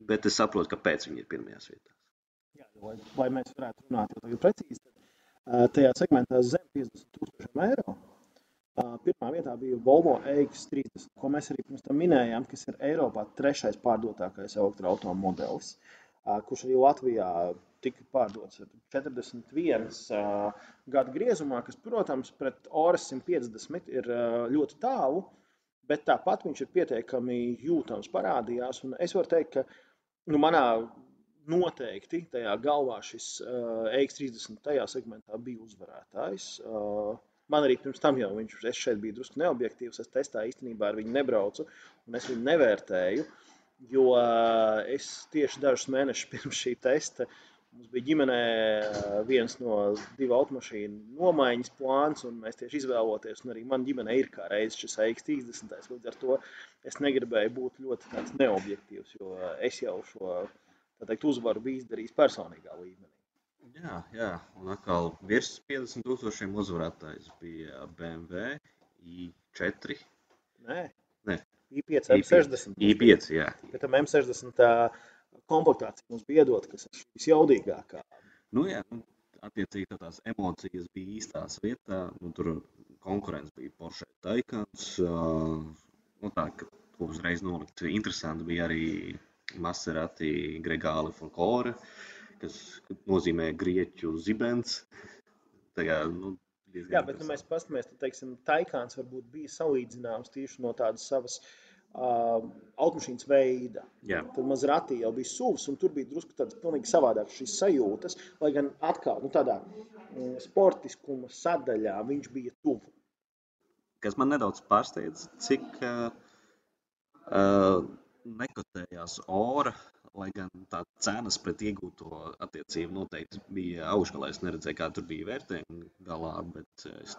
bet es saprotu, kāpēc viņi ir pirmajās vietās. Jā, lai mēs varētu runāt jau tagad precīzi, tad tajā segmentā zem 50,000 eiro. Pirmā vietā bija Volvo EX30, ko mēs arī pirms tam minējām, kas ir Eiropā trešais pārdotākais elektroautomobiļu modelis, kurš arī Latvijā tika pārdots ar 41 gadu griezumā, kas, protams, pret Oras 150 ir ļoti tālu, bet tāpat viņš ir pietiekami jūtams parādījās. Un es varu teikt, ka manā noteikti tajā galvā šis EX30 tajā segmentā bija uzvarētājs. Man arī pirms tam jau es šeit biju drusku neobjektīvs, es testā īstenībā ar viņu nebraucu un es viņu nevērtēju, jo es tieši dažus mēnešus pirms šī testa, mums bija ģimenē viens no 2 automašīnu nomaiņas plāns un mēs tieši izvēloties, un arī man ģimenē ir kā reiz šis EX30, līdz ar to es negribēju būt ļoti tāds neobjektīvs, jo es jau šo, tā teikt, uzvaru biju izdarījis personīgā līmenī. Jā, un atkal virs 50,000 uzvarētājs bija BMW i4. Nē. i5, M60. i5, jā. Bet tam M60 komplektācija mums bija iedota, kas ir visjaudīgākā. Jā, attiecīgi tās emocijas bija īstās vietā, tur konkurence bija Porsche Taycans, tā, ka uzreiz nolikt interesanti bija arī Maserati Gregale Folklore, kas nozīmē grieķu zibens. Jā, bet mēs pastamies, teiksim, Taycans varbūt bija salīdzināms tieši no tādas savas automašīnas veida. Jā. Tad Maserati jau bija SUVs, un tur bija drusku tāds pilnīgi savādāk šīs sajūtas, lai gan atkal, tādā sportiskuma sadaļā viņš bija tuvu. Kas man nedaudz pārsteidz, cik nekotējās Ora, lai gan tā cenas pret iegūto attiecību noteikti bija augšgalā. Es neredzēju, kā tur bija vērtējumi galā, bet es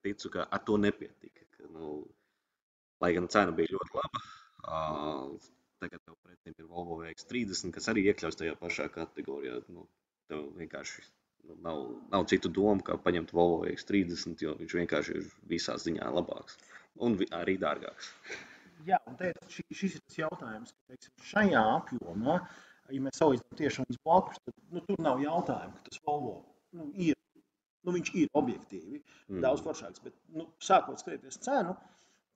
ticu, ka ar to nepietika. Lai gan cena bija ļoti laba, tagad tev pretim ir Volvo EX30, kas arī iekļaus tajā pašā kategorijā. Tev vienkārši nav citu domu, kā paņemt Volvo EX30, jo viņš vienkārši ir visā ziņā labāks un arī dārgāks. Jā, un šis ir tas jautājums, ka, teiksim, šajā apjomā, ja mēs salīdzinām tieši viņas blakus, tad tur nav jautājumu, ka tas Volvo viņš ir objektīvi daudz foršāks, bet sākot skatīties cenu,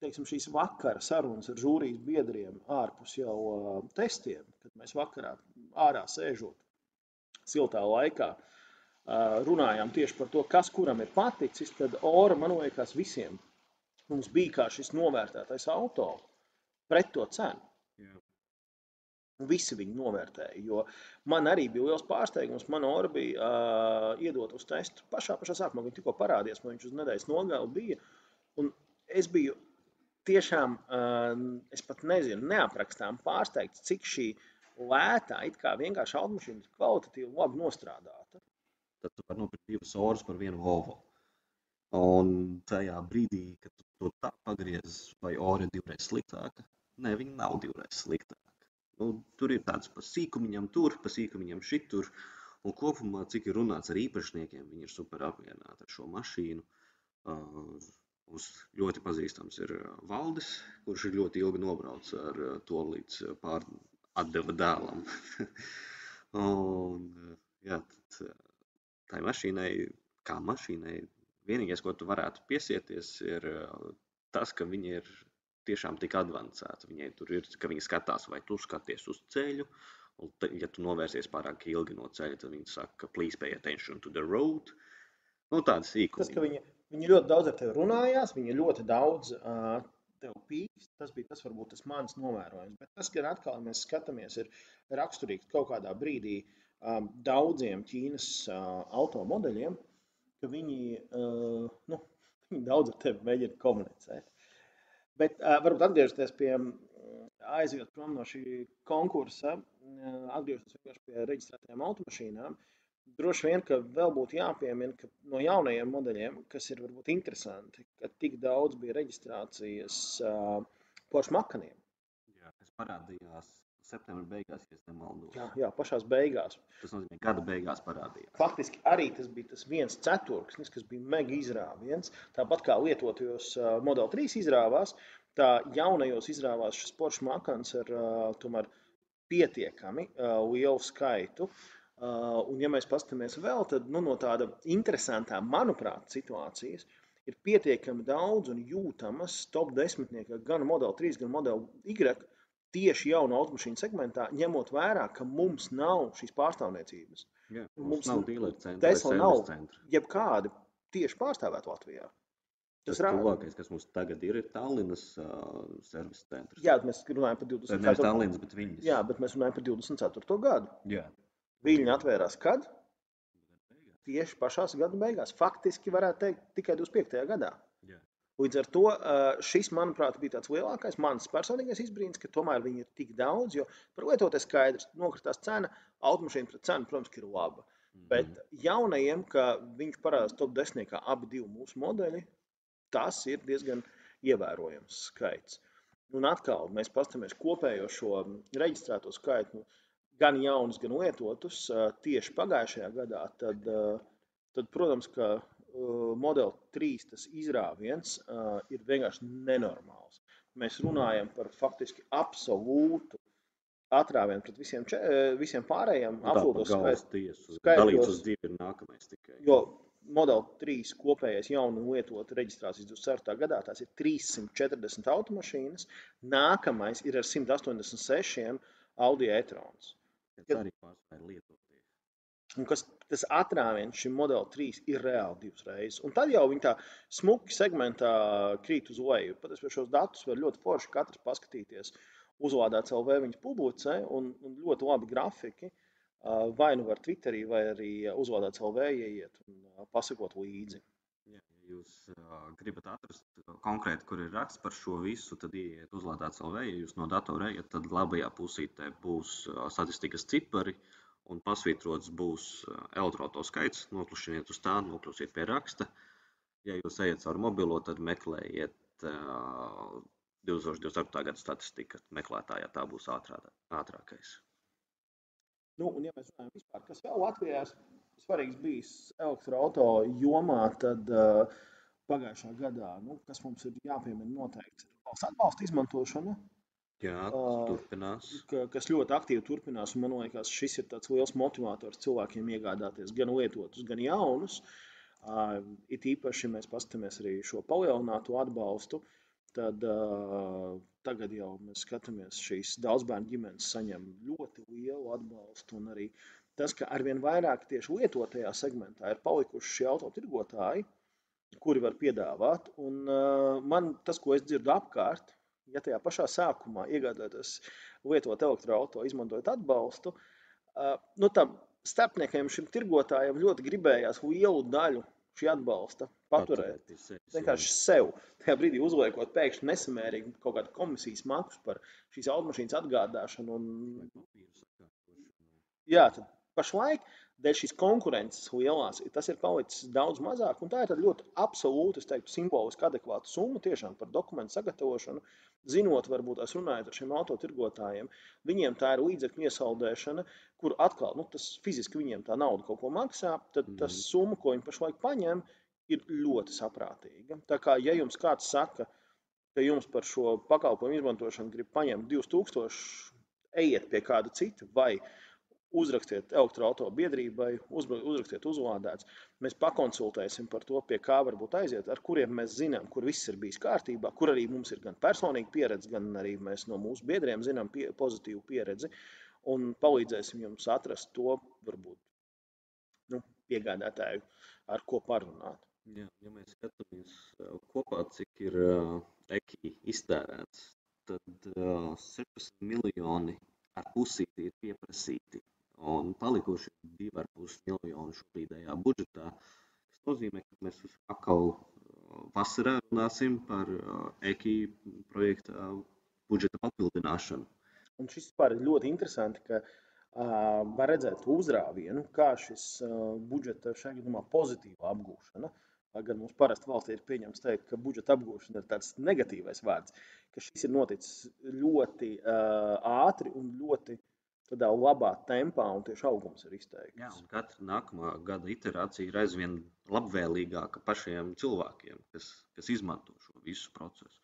teiksim, šīs vakara sarunas ar žūrijas biedriem ārpus jau testiem, kad mēs vakarā ārā sēžot siltā laikā, runājām tieši par to, kas kuram ir paticis, tad Ora, man liekas, visiem mums bija kā šis novērtētais auto pret to cenu. Jā. Un visi viņu novērtēja, jo man arī bija liels pārsteigums. Man Ora bija iedot uz testu pašā sākumā, viņi tikko parādījās, man viņš uz nedēļas nogali bija. Un es biju tiešām, es pat nezinu, neaprakstām pārsteigts, cik šī lētā, it kā vienkārši automašīna kvalitatīvi labi nostrādāta. Tad tu var nopirkt 2 Oras par 1 Volvo. Un tajā brīdī, kad tu to tā pagriez, vai Ora ir 2 reizes sliktāka? Nē, viņa nav 2 reizes sliktāka. Tur ir tāds pa sīkumiņam tur, pa sīkumiņam šitur. Un kopumā, cik ir runāts ar īpašniekiem, viņi ir super apmierināti ar šo mašīnu. Mums ļoti pazīstams ir Valdis, kurš ir ļoti ilgi nobraucis ar to līdz atdeva dēlam. Un, jā, tai mašīnai, kā mašīnai, vienīgais, ko tu varētu piesieties, ir tas, ka viņa ir tiešām tik advancēta. Viņai tur ir, ka viņa skatās, vai tu skaties uz ceļu, un ja tu novērsies pārāk ilgi no ceļa, tad viņa saka, please pay attention to the road. Tāda sīkuma. Tas, ka viņa ļoti daudz ar tevi runājās, viņa ļoti daudz tev pīkst, tas bija varbūt tas mans novērojums. Bet tas, gan atkal mēs skatāmies, ir raksturīgi kaut kādā brīdī daudziem Ķīnas automodeļiem, ka viņi daudz ar tevi mēģina komunicēt. Bet varbūt atgriežoties pie aizjot prom no šī konkursa, atgriežoties vienkārši pie reģistrētajām automašīnām, droši vien, ka vēl būtu jāpiemina, ka no jaunajiem modeļiem, kas ir varbūt interesanti, ka tik daudz bija reģistrācijas Porsche Macaniem. Jā, kas parādījās septembra beigās, ja es nemaldos. Jā, pašās beigās. Tas nozīmē, gada beigās parādījās. Faktiski arī tas bija tas 1/4, kas bija mega izrāviens. Tāpat kā lietotajos Model 3 izrāvās, tā jaunajos izrāvās šis Porsche Macans ar tomēr pietiekami lielu skaitu. Un ja mēs paskatāmies vēl, tad no tāda interesantā, manuprāt, situācijas ir pietiekami daudz un jūtamas top 10 gan Model 3, gan Model Y tieši jaunu automašīnu segmentā, ņemot vērā, ka mums nav šīs pārstāvniecības. Jā, mums nav dealer centra vai Tesla nav servis centra. jebkādi tieši pārstāvēt Latvijā. Tas tuvākais, kas mums tagad ir Tallinas servis centrs. Jā, mēs runājam par 24. Nevis Tallinas, bet Viļņas. Jā, bet mēs runājam par 24. gadu. Jā. Viļņa atvērās kad? Tieši pašās gada beigās. Faktiski varētu teikt tikai 25. gadā. Jā. Līdz ar to šis, manuprāt, bija tāds lielākais mans personīgais izbrīns, ka tomēr viņi ir tik daudz, jo par lietoties skaidrs, nokritās cena, automašīna pret cenu, protams, ir laba. Bet jaunajiem, ka viņš parādās top 10 kā abi divi mūsu modeļi, tas ir diezgan ievērojams skaits. Un atkal mēs paskatāmies kopējo šo reģistrēto skaitu, gan jaunus, gan lietotus, tieši pagājušajā gadā, tad protams, ka Model 3 tas izrāviens ir vienkārši nenormāls. Mēs runājam par faktiski absolūtu atrāvienu pret visiem pārējiem absolūtos skaitos. Dalīts uz 2 ir nākamais tikai. Jo Model 3 kopējais jaunu lietotu reģistrācijas 24. gadā, tās ir 340 automašīnas, nākamais ir ar 186 Audi e-trons. Tas arī pārsvarā lietoties. Un tas atrāviens šim Model 3 ir reāli 2 reizes. Un tad jau viņi tā smuki segmentā krīt uz leju. Pat es par šos datus var ļoti forši katrs paskatīties. Uzlādēts LV viņas publicē un ļoti labi grafiki. Vai nu var Twitterī, vai arī uzlādēts LV ieiet un pasakot līdzi. Ja jūs gribat atrast konkrēti, kur ir raksts par šo visu, tad ieiet uzlādēts LV. Ja jūs no datora ieiet, tad labajā pusītē būs statistikas cipari. Un pasvītrots būs elektroauto skaits, noklušiniet uz tā, noklusiet pie raksta. Ja jūs ejat caur mobilo, tad meklējiet 2024. gada statistika meklētājā, tā būs ātrākais. Un ja mēs runājam vispār, kas vēl Latvijā svarīgs bijis elektroauto jomā, tad pagājušā gadā, kas mums ir jāpiemina noteikti, ir valsts atbalsta izmantošana. Jā, tas turpinās. Kas ļoti aktīvi turpinās, un man liekas, šis ir tāds liels motivators cilvēkiem iegādāties gan lietotus, gan jaunus. It īpaši mēs paskatāmies arī šo palielināto atbalstu, tad tagad jau mēs skatāmies, šīs daudzbērnu ģimenes saņem ļoti lielu atbalstu, un arī tas, ka arvien vairāk tieši lietotajā segmentā ir palikuši šie autotirgotāji, kuri var piedāvāt, un man tas, ko es dzirdu apkārt, ja tajā pašā sākumā iegādāties lietot elektroauto, izmantojot atbalstu, tam starpniekiem, šim tirgotājiem ļoti gribējās lielu daļu šī atbalsta paturēt. Vienkārši sev. Tajā brīdī uzliekot pēkšņi nesamērīgi kaut kādu komisijas maksu par šīs automašīnas atgādāšanu. Jā, tad pašlaik dēļ šīs konkurences lielās, tas ir palicis daudz mazāk, un tā ir ļoti absolūti, es teiktu, simboliski adekvāta summa tiešām par dokumentu sagatavošanu. Zinot, varbūt es runāju ar šiem autotirgotājiem, viņiem tā ir līdzekļu iesaldēšana, kur atkal, tas fiziski viņiem tā nauda kaut ko maksā, tad tas summa, ko viņi pašlaik paņem, ir ļoti saprātīga. Tā kā, ja jums kāds saka, ka jums par šo pakalpojumu izmantošanu grib paņemt 2000, ejiet pie kāda cita vai uzrakstiet elektroauto biedrībai, uzrakstiet uzlādēts. Mēs pakonsultēsim par to, pie kā varbūt aiziet, ar kuriem mēs zinām, kur viss ir bijis kārtībā, kur arī mums ir gan personīga pieredze, gan arī mēs no mūsu biedriem zinām pozitīvu pieredzi, un palīdzēsim jums atrast to, varbūt, piegādātāju, ar ko parunāt. Jā, ja mēs skatāmies kopā, cik ir EKI iztērēts, tad 16 miljoni ar pusīti ir pieprasīti. Un palikuši 2,5 miljoni šobrīdējā budžetā, kas nozīmē, ka mēs atkal vasarā runāsim par EKI projekta budžeta papildināšanu. Un šis vispār ir ļoti interesanti, ka var redzēt uzrāvienu, kā šis budžeta šajā gadījumā pozitīva apgūšana, lai gan mums parasti valstī ir pieņemts teikt, ka budžeta apgūšana ir tāds negatīvais vārds, ka šis ir noticis ļoti ātri un ļoti tādā labā tempā, un tieši augums ir izteikts. Jā, un katra nākamā gada iterācija ir aizvien labvēlīgāka pašiem cilvēkiem, kas izmanto šo visu procesu.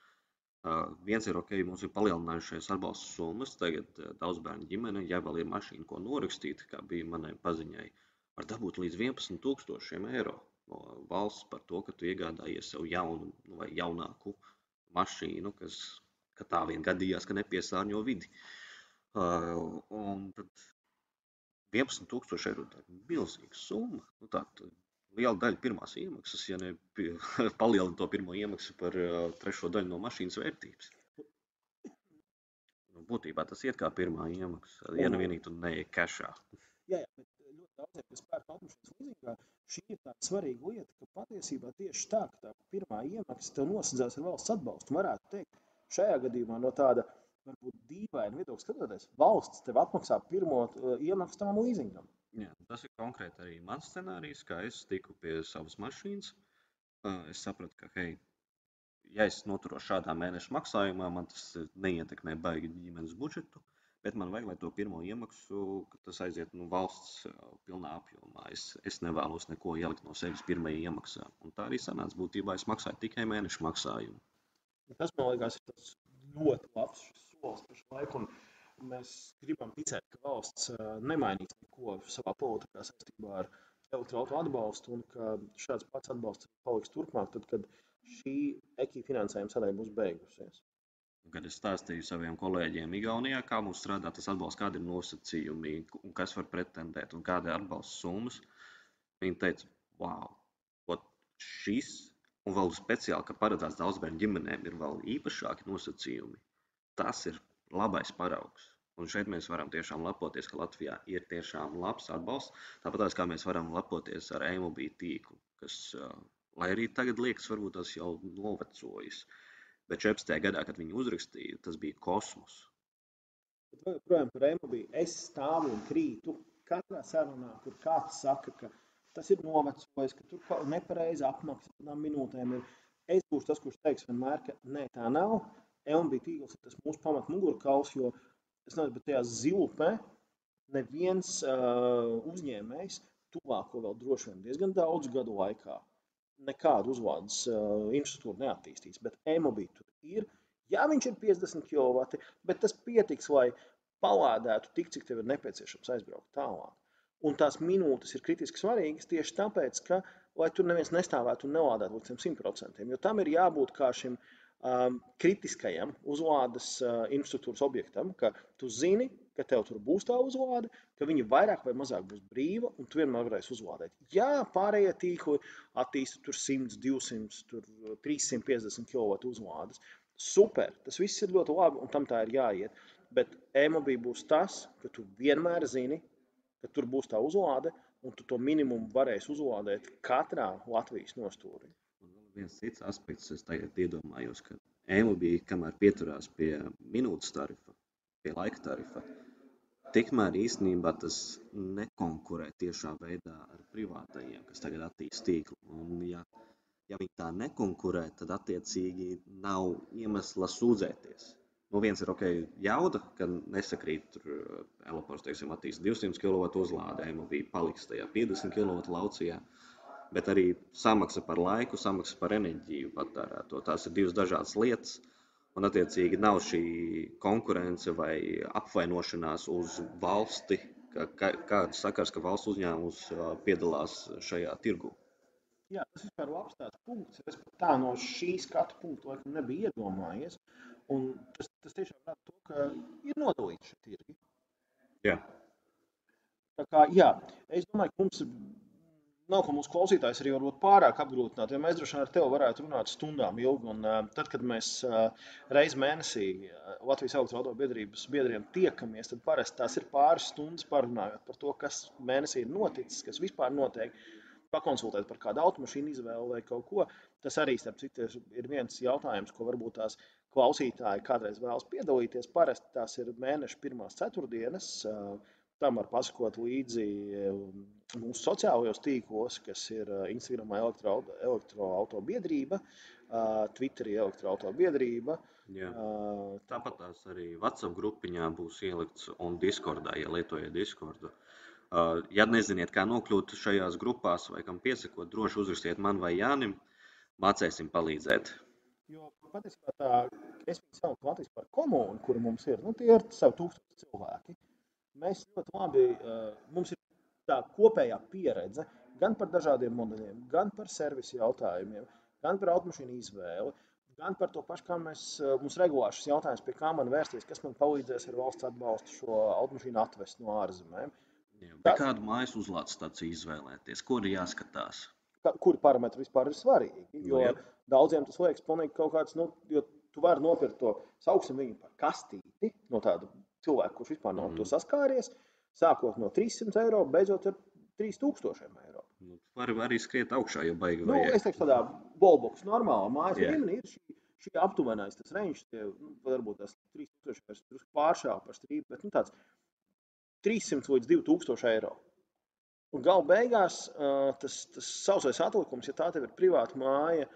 Viens ir ok, mums ir palielinājušies atbalsta summas, tagad daudz bērnu ģimene, ja vēl ir mašīna, ko norakstīt, kā bija manai paziņai, var dabūt līdz 11,000 eiro no valsts par to, ka tu iegādājies sev jaunu vai jaunāku mašīnu, ka tā vien gadījās, ka nepiesārņo vidi. Un tad 11,000 eiro tā ir milzīga summa. Tā liela daļa pirmās iemaksas, ja ne palielina to pirmo iemaksu par trešo daļu no mašīnas vērtības. Būtībā tas iet kā pirmā iemaksa, ja nevienīgi tu neiek kešā. Jā, bet ļoti daudziem, kas pērk automašīnas līzingā, šī ir tāda svarīga lieta, ka patiesībā tieši tā, ka tā pirmā iemaksa tev nosadzās ar valsts atbalstu. Varētu teikt, šajā gadījumā no tāda varbūt dīvaina viedokļa skatoties, valsts tev atmaksā pirmo iemaksu tavam līzingam. Jā, tas ir konkrēti arī mans scenārijs, kā es tiku pie savas mašīnas. Es sapratu, ka, hei, ja es noturos šādā mēneša maksājumā, man tas neietekmē baigi ģimenes budžetu, bet man vajag, lai to pirmo iemaksu, ka tas aiziet valsts pilnā apjomā. Es nevēlos neko ielikt no sevis pirmajā iemaksā. Un tā arī sanāca būtībā, es maksāju tikai mēneša maksājumu. Tas, man liekas, ir tas ļoti labs šis solis pašlaik, un mēs gribam ticēt, ka valsts nemainīs neko savā politikā saistībā ar elektroauto atbalstu, un ka šāds pats atbalsts paliks turpmāk, tad, kad šī e-finansējuma sadaļa būs beigusies. Kad es stāstīju saviem kolēģiem Igaunijā, kā mums strādā tas atbalsts, kādi ir nosacījumi, un kas var pretendēt, un kāda ir atbalsta summas, viņi teica, wow, šis, un vēl speciāli, ka paredzēts daudzbērnu ģimenēm ir vēl īpašāki nosacījumi, tas ir labais paraugs. Un šeit mēs varam tiešām lepoties, ka Latvijā ir tiešām labs atbalsts, tāpat kā mēs varam lepoties ar e-mobīlu tīklu, kas, lai arī tagad liekas, varbūt tas jau novecojis. Bet 14. gadā, kad viņi uzrakstīja, tas bija kosmos. Bet vēl joprojām par e-mobīlu es stāvu un krītu katrā sarunā, kur kāds saka, ka tas ir novecojis, ka tur nepareizi apmaksa tādām minūtēm ir. Es būšu tas, kurš teiks vienmēr, ka nē, tā nav. E-mobīlu tīkls ir tas mūsu pamat mugurkauls, jo es nezinu, bet tajā zilpē neviens uzņēmējs tuvāko vēl droši vien diezgan daudz gadu laikā nekādu uzvādes infrastruktūru neattīstīs, bet e-mobīlu tur ir. Jā, viņš ir 50 kW, bet tas pietiks, lai palādētu tik, cik tev ir nepieciešams aizbraukt tālāk. Un tās minūtes ir kritiski svarīgas tieši tāpēc, ka, lai tur neviens nestāvētu un nelādētu līdz 100%, jo tam ir jābūt kā šim kritiskajam uzlādes infrastruktūras objektam, ka tu zini, ka tev tur būs tā uzlāde, ka viņa vairāk vai mazāk būs brīva, un tu vienmēr varēsi uzlādēt. Jā, pārējie tīkli attīsta tur 100, 200, tur 350 kW uzlādes. Super, tas viss ir ļoti labi, un tam tā ir jāiet. Bet e-mobīlu būs tas, ka tu vienmēr zini, ka tur būs tā uzlāde, un tu to minimumu varēsi uzlādēt katrā Latvijas nostūrī. Viens cits aspekts, es tagad iedomājos, ka e-mobīlu, kamēr pieturās pie minūtes tarifa, pie laika tarifa, tikmēr īstenībā tas nekonkurē tiešā veidā ar privātajiem, kas tagad attīst tīklu. Un ja viņi tā nekonkurē, tad attiecīgi nav iemesla sūdzēties. Viens ir jauda, ka nesakrīt Elopors, teiksim, attīst 200 kW uzlāde, e-mobīlu paliks tajā 50 kW laucijā. Bet arī samaksa par laiku, samaksa par enerģiju patērēto. Tās ir divas dažādas lietas, un attiecīgi nav šī konkurence vai apvainošanās uz valsti, kāds sakars, ka valsts uzņēmums piedalās šajā tirgu. Jā, tas vispār labs tāds punkts. Es pat tā no šī skatu punktu laikam nebija iedomājies, un tas tiešām rāda to, ka ir nodalīti šie tirgi. Jā. Tā kā, jā, es domāju, ka mums nav, ka mūsu klausītājs arī varbūt pārāk apgrūtināti, jo mēs droši vien ar tevi varētu runāt stundām ilgi, un tad, kad mēs reiz mēnesī Latvijas elektroauto biedrības biedriem tiekamies, tad parasti tās ir pāris stundas parunājot par to, kas mēnesī ir noticis, kas vispār notiek. pakonsultēt par kādu automašīnu izvēli vai kaut ko. Tas arī, starp citu, ir viens jautājums, ko varbūt tās klausītāji kādreiz vēlas piedalīties. Parasti tās ir mēneša pirmās ceturtdienas. Tam var pasakot līdzi mūsu sociālajos tīklos, kas ir Instagramā elektroauto biedrība, Twitterī elektroauto biedrība. Jā. Tāpat tās arī WhatsApp grupiņā būs ielikts un Discordā, ja lietojiet Discordu. Ja neziniet, kā nokļūt šajās grupās vai kam piesakot, droši uzrakstiet man vai Jānim, mācēsim palīdzēt. Jo patiesībā es viņu saucu Latvijas par komunu, kura mums ir, tie ir savu 1000 cilvēki. Mēs ļoti labi, mums ir tā kopējā pieredze gan par dažādiem modeļiem, gan par servisu jautājumiem, gan par automašīnu izvēli, gan par to pašu, kā mums regulāri šis jautājums, pie kā man vērsties, kas man palīdzēs ar valsts atbalstu šo automašīnu atvest no ārzemēm. Kādu mājas uzlādes staciju izvēlēties? Kur ir jāskatās? Kuri parametri vispār ir svarīgi? Jo daudziem tas liekas pilnīgi kaut kāds, jo tu vari nopirkt to, sauksim viņu par kastīti, no tāda cilvēka, kurš vispār nav to saskāries, sākot no 300 eiro, beidzot ar 3000 eiro. Var arī skriet augšā, jo baigi vajag. Es teiktu tādā ballbox normālā mājas līmenī ir šī aptuvenais tas range, varbūt tas 3000 pāršāv par strīpu, bet tāds 300 līdz 2000 eiro. Un gala beigās tas sausais atlikums, ja tā tev ir privāta māja,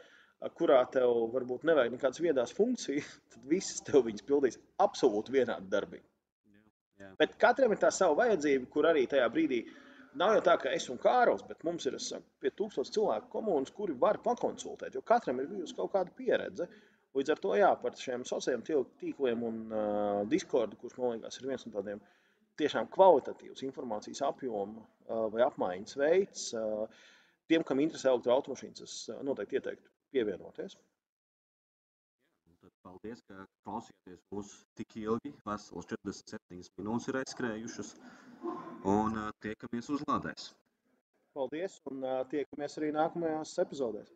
kurā tev varbūt nevajag nekādas viedās funkcijas, tad visas tev viņas pildīs absolūti vienādi darbīgi. Jā. Bet katram ir tā sava vajadzība, kur arī tajā brīdī nav jau tā, ka es un Kārls, bet mums ir pie 1000 cilvēku komunas, kuri var pakonsultēt, jo katram ir bijusi kaut kāda pieredze. Līdz ar to, par šiem sociālajiem tīkliem un Discordu, kurš, man liekas, ir viens no tādiem tiešām kvalitatīvs informācijas apjoma vai apmaiņas veids. Tiem, kam interesē elektroautomašīnas, es noteikti ieteiktu pievienoties. Paldies, ka klausījāties mūs tik ilgi. Vesels 47 minūtes ir aizskrējušas. Un tiekamies uzlādēs. Paldies un tiekamies arī nākamajās epizodēs.